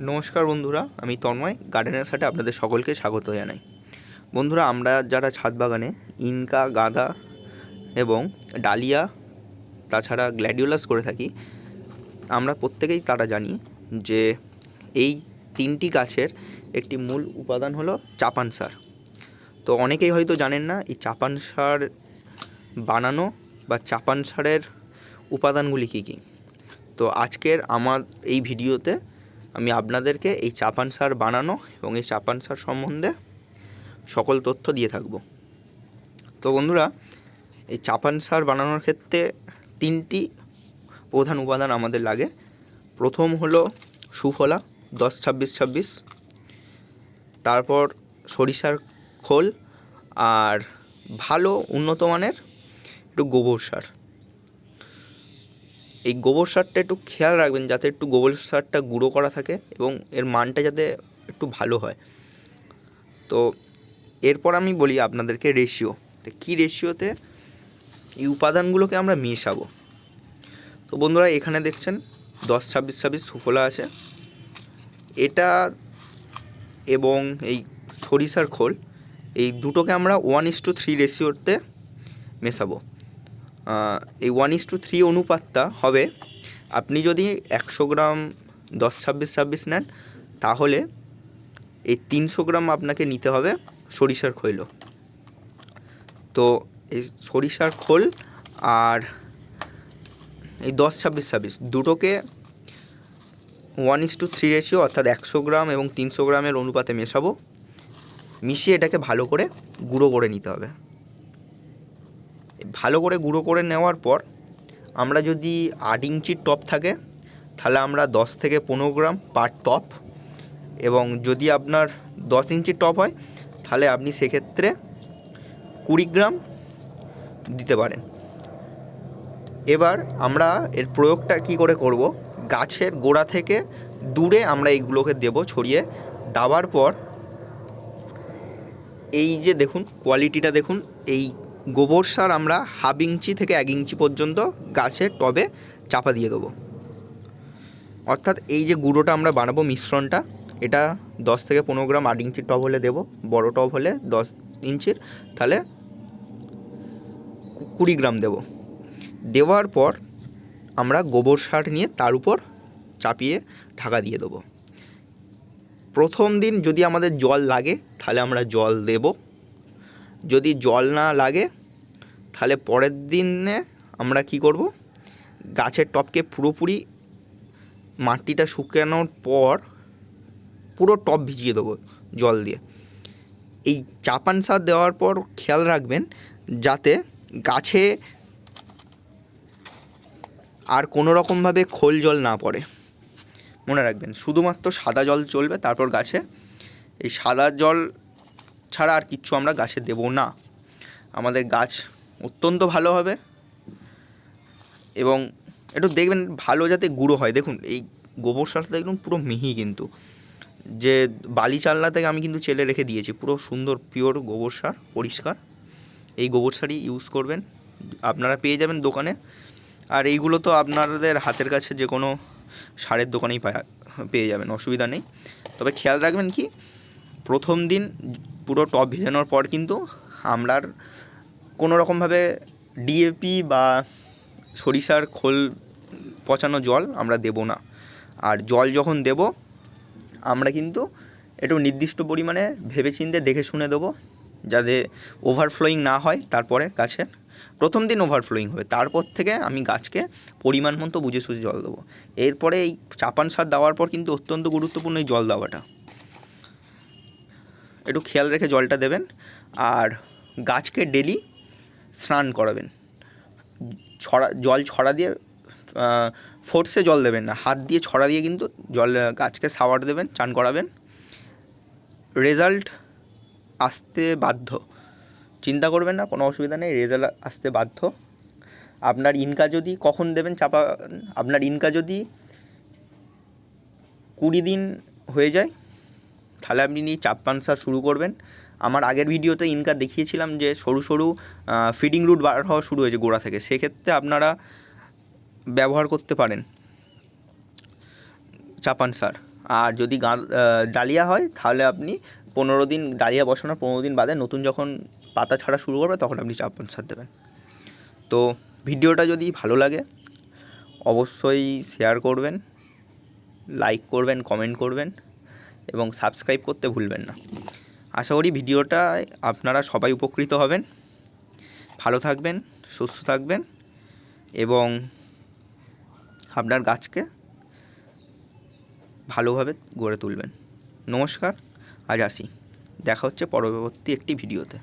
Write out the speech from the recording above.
নমস্কার বন্ধুরা, আমি তন্ময় গার্ডেনের সাথে আপনাদের সকলকে স্বাগত জানাই। বন্ধুরা, আমরা যারা ছাদ বাগানে ইনকা, গাঁদা এবং ডালিয়া তাছাড়া গ্ল্যাডিওলাস করে থাকি, আমরা প্রত্যেকেই তারা জানি যে এই তিনটি গাছের একটি মূল উপাদান হলো চাপান সার। তো অনেকেই হয়তো জানেন না এই চাপান সার বানানো বা চাপান সারের উপাদানগুলি কী কী। তো আজকের আমার এই ভিডিওতে আমি আপনাদেরকে এই চাপান সার বানানো এবং এই চাপান সার সম্বন্ধে সকল তথ্য দিয়ে থাকব। তো বন্ধুরা, এই চাপান সার বানানোর ক্ষেত্রে তিনটি প্রধান উপাদান আমাদের লাগে। প্রথম হলো সুফলা 10-26-26, তারপর সরিষার খোল, আর ভালো উন্নত মানের একটু গোবর সার। এই গোবর সারটা একটু খেয়াল রাখবেন যাতে একটু গোবর সারটা গুঁড়ো করা থাকে এবং এর মানটা যাতে একটু ভালো হয়। তো এরপর আমি বলি আপনাদেরকে রেশিও, তো কী রেশিওতে এই উপাদানগুলোকে আমরা মেশাবো। তো বন্ধুরা, এখানে দেখছেন 10-26-26 সুফলা আছে, এটা এবং এই সরিষার খোল, এই দুটোকে আমরা 1:3 রেশিওতে মেশাবো। এই 1:3 অনুপাতটা হবে, আপনি যদি 100 গ্রাম 10-26-26 নেন তাহলে এই 300 গ্রাম আপনাকে নিতে হবে সরিষার খৈল। তো এই সরিষার খোল আর এই 10-26-26 দুটোকে 1:3 রেশিও অর্থাৎ 100 গ্রাম এবং 300 গ্রামের অনুপাতে মেশাবো। মিশিয়ে এটাকে ভালো করে গুঁড়ো করে নিতে হবে। ভালো করে গুঁড়ো করে নেওয়ার পর আমরা যদি 8 ইঞ্চির টব থাকে তাহলে আমরা 10-15 গ্রাম পার টব, এবং যদি আপনার 10 ইঞ্চির টব হয় তাহলে আপনি সেক্ষেত্রে 20 গ্রাম দিতে পারেন। এবার আমরা এর প্রয়োগটা কী করে করব, গাছের গোড়া থেকে দূরে আমরা এইগুলোকে দেব ছড়িয়ে। দেওয়ার পর এই যে দেখুন কোয়ালিটিটা দেখুন, এই গোবর সার আমরা 1/2 ইঞ্চি থেকে 1 ইঞ্চি পর্যন্ত গাছের টবে চাপা দিয়ে দেবো। অর্থাৎ এই যে গুঁড়োটা আমরা বানাবো মিশ্রণটা, এটা 10-15 গ্রাম 8 ইঞ্চির টব হলে দেবো, বড় টব হলে 10 ইঞ্চির তাহলে 20 গ্রাম দেবো। দেওয়ার পর আমরা গোবর সার নিয়ে তার উপর চাপিয়ে ঢাকা দিয়ে দেবো। প্রথম দিন যদি আমাদের জল লাগে তাহলে আমরা জল দেব, যদি জল না লাগে তাহলে পরের দিনে আমরা কি করব, গাছের টবকে পুরোপুরি মাটিটা শুকানোর পর পুরো টব ভিজিয়ে দেবো জল দিয়ে। এই চাপান সার দেওয়ার পর খেয়াল রাখবেন যাতে গাছে আর কোনো রকমভাবে খোল জল না পড়ে। মনে রাখবেন শুধুমাত্র সাদা জল চলবে, তারপর গাছে এই সাদা জল ছাড়া আর কিচ্ছু আমরা গাছে দেব না। আমাদের গাছ অত্যন্ত ভালো হবে এবং একটু দেখবেন ভালো যাতে গুঁড়ো হয়। দেখুন এই গোবর সারটা দেখুন পুরো মিহি, কিন্তু যে বালি চালনা থেকে আমি কিন্তু চেলে রেখে দিয়েছি, পুরো সুন্দর পিওর গোবর সার, পরিষ্কার। এই গোবর সারই ইউজ করবেন, আপনারা পেয়ে যাবেন দোকানে। আর এইগুলো তো আপনাদের হাতের কাছে যে কোনো সারের দোকানেই পেয়ে যাবেন, অসুবিধা নেই। তবে খেয়াল রাখবেন কি, প্রথম দিন পুরো টব ভেজানোর পর কিন্তু আমরা কোনো রকমভাবে ডিএপি বা সরিষার খোল পচানো জল আমরা দেব না। আর জল যখন দেব আমরা কিন্তু একটু নির্দিষ্ট পরিমাণে ভেবেচিন্তে দেখে শুনে দেবো, যাতে ওভারফ্লোয়িং না হয়। তারপরে গাছের প্রথম দিন ওভারফ্লোয়িং হবে, তারপর থেকে আমি গাছকে পরিমাণ মতো বুঝে সুঝে জল দেবো। এরপরে এই চাপান সার দেওয়ার পর কিন্তু অত্যন্ত গুরুত্বপূর্ণ এই জল দেওয়াটা, একটু খেয়াল রেখে জলটা দেবেন। আর গাছকে ডেলি স্নান করাবেন, জল ছড়া দিয়ে, ফোর্সে জল দেবেন না, হাত দিয়ে ছড়া দিয়ে কিন্তু জল গাছকে শাওয়ার দেবেন, চান করাবেন। রেজাল্ট আসতে বাধ্য, চিন্তা করবেন না, কোনো অসুবিধা নেই, রেজাল্ট আসতে বাধ্য। আপনার ইনকা যদি কখন দেবেন চাপা, আপনার ইনকা যদি 20 দিন হয়ে যায় তাহলে আপনি চাপান সার শুরু করবেন। আমার আগের ভিডিওতে ইনকা দেখিয়েছিলাম যে সরু সরু ফিডিং রুট বার হওয়া শুরু হয়েছে গোড়া থেকে, সেক্ষেত্রে আপনারা ব্যবহার করতে পারেন চাপান সার। আর যদি ডালিয়া হয় তাহলে আপনি 15 দিন, ডালিয়া বসানোর 15 দিন বাদে নতুন যখন পাতা ছাড়া শুরু করবে তখন আপনি চাপান সার দেবেন। তো ভিডিওটা যদি ভালো লাগে অবশ্যই শেয়ার করবেন, লাইক করবেন, কমেন্ট করবেন এবং সাবস্ক্রাইব করতে ভুলবেন না। আশা করি ভিডিওটায় আপনারা সবাই উপকৃত হবেন। ভালো থাকবেন, সুস্থ থাকবেন এবং আপনার গাছকে ভালোভাবে গড়ে তুলবেন। নমস্কার, আজ আসি। দেখা হচ্ছে পরবর্তী একটি ভিডিওতে।